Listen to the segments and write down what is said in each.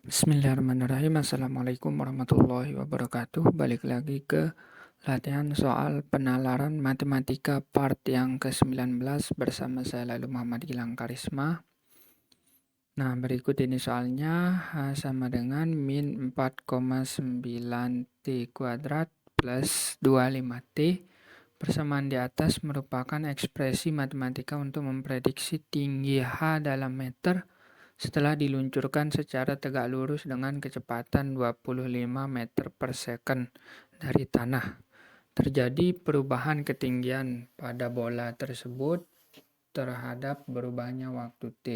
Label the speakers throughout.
Speaker 1: Bismillahirrahmanirrahim. Assalamualaikum warahmatullahi wabarakatuh. Balik lagi ke latihan soal penalaran matematika part yang ke-19 bersama saya Lalu Muhammad Gilang Karisma. Nah, berikut ini soalnya sama dengan min 4,9 T kuadrat plus 25T. Persamaan di atas merupakan ekspresi matematika untuk memprediksi tinggi H dalam meter setelah diluncurkan secara tegak lurus dengan kecepatan 25 meter per second dari tanah. Terjadi perubahan ketinggian pada bola tersebut terhadap berubahnya waktu T.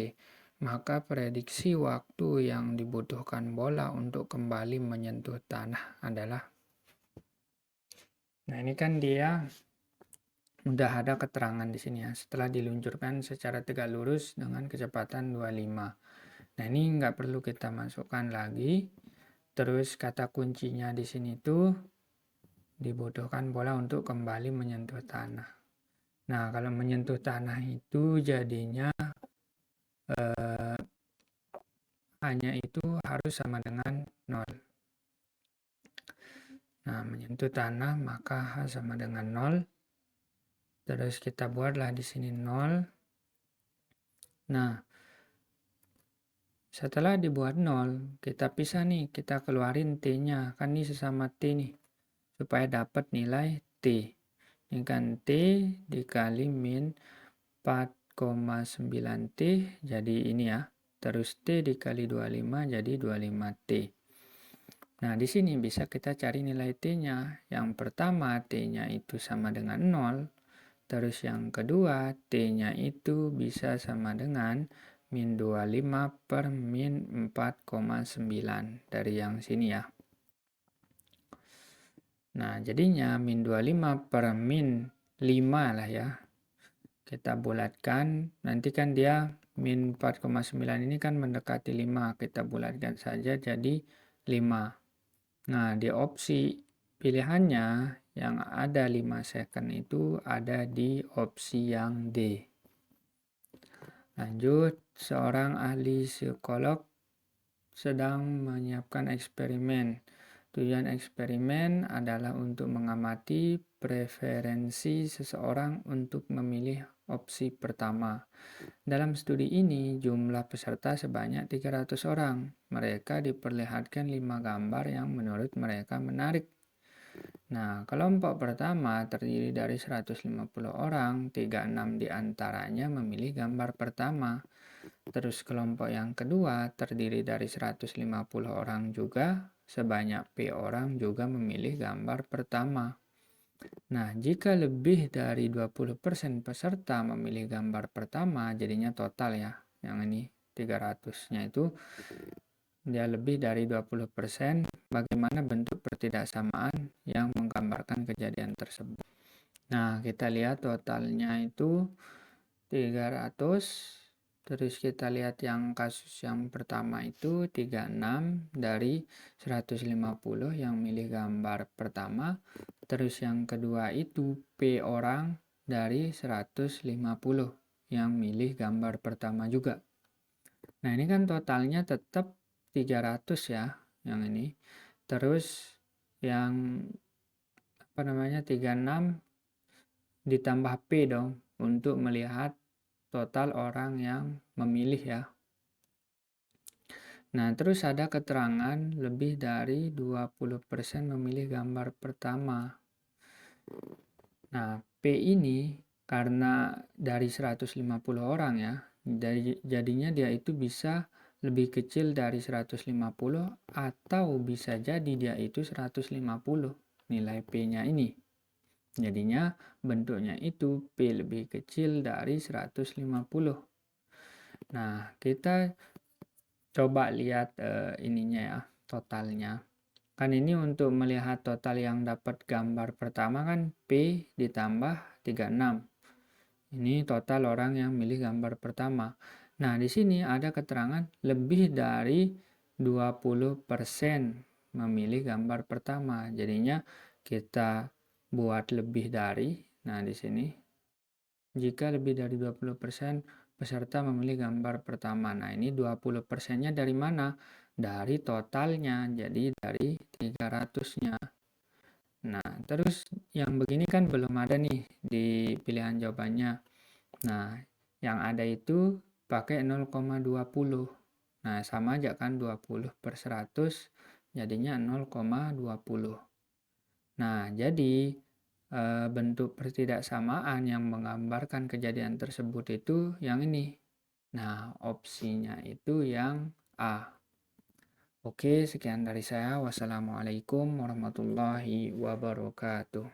Speaker 1: Maka prediksi waktu yang dibutuhkan bola untuk kembali menyentuh tanah adalah. Nah, ini kan dia udah ada keterangan di sini ya. Setelah diluncurkan secara tegak lurus dengan kecepatan 25. Nah, ini nggak perlu kita masukkan lagi. Terus kata kuncinya di sini tuh dibutuhkan bola untuk kembali menyentuh tanah. Nah, kalau menyentuh tanah itu jadinya hanya itu harus sama dengan 0. Nah, menyentuh tanah maka H sama dengan 0. Terus kita buatlah di sini 0. Nah, setelah dibuat 0, kita pisah nih, kita keluarin T-nya. Kan ini sesama T nih, supaya dapat nilai T. Ini kan T dikali min 4,9 T, jadi ini ya. Terus T dikali 25 jadi 25T. Nah, di sini bisa kita cari nilai T-nya. Yang pertama T-nya itu sama dengan 0. Terus yang kedua T-nya itu bisa sama dengan min 25 per min 4,9 dari yang sini ya. Nah, jadinya min 25 per min 5 lah ya. Kita bulatkan, nanti kan dia min 4,9 ini kan mendekati 5. Kita bulatkan saja jadi 5. Nah, di opsi pilihannya yang ada 5 second itu ada di opsi yang D. Lanjut, seorang ahli psikolog sedang menyiapkan eksperimen. Tujuan eksperimen adalah untuk mengamati preferensi seseorang untuk memilih opsi pertama. Dalam studi ini, jumlah peserta sebanyak 300 orang. Mereka diperlihatkan 5 gambar yang menurut mereka menarik. Nah, kelompok pertama terdiri dari 150 orang, 36 diantaranya memilih gambar pertama. Terus kelompok yang kedua terdiri dari 150 orang juga, sebanyak P orang juga memilih gambar pertama. Nah, jika lebih dari 20% peserta memilih gambar pertama, jadinya total ya, yang ini 300-nya itu dia lebih dari 20%, bagaimana bentuk pertidaksamaan yang menggambarkan kejadian tersebut. Nah, kita lihat totalnya itu 300. Terus kita lihat yang kasus yang pertama itu 36 dari 150 yang milih gambar pertama. Terus yang kedua itu P orang dari 150 yang milih gambar pertama juga. Nah, ini kan totalnya tetap 300 ya, yang ini. Terus yang 36 ditambah P dong untuk melihat total orang yang memilih ya. Nah, terus ada keterangan lebih dari 20% memilih gambar pertama. Nah, P ini karena dari 150 orang ya, jadinya dia itu bisa lebih kecil dari 150 atau bisa jadi dia itu 150 nilai P-nya ini. Jadinya bentuknya itu P lebih kecil dari 150. Nah, kita coba lihat ininya ya, totalnya. Kan ini untuk melihat total yang dapat gambar pertama kan P ditambah 36. Ini total orang yang milih gambar pertama. Nah, di sini ada keterangan lebih dari 20% memilih gambar pertama. Jadinya kita buat lebih dari. Nah, di sini jika lebih dari 20% peserta memilih gambar pertama. Nah, ini 20%-nya dari mana? dari totalnya, jadi dari 300-nya. Nah, terus yang begini kan belum ada nih di pilihan jawabannya. Nah, yang ada itu pakai 0,20. Nah, sama aja kan 20 per 100 jadinya 0,20. Nah, jadi bentuk pertidaksamaan yang menggambarkan kejadian tersebut itu yang ini. Nah, opsinya itu yang A. Oke, sekian dari saya. Wassalamualaikum warahmatullahi wabarakatuh.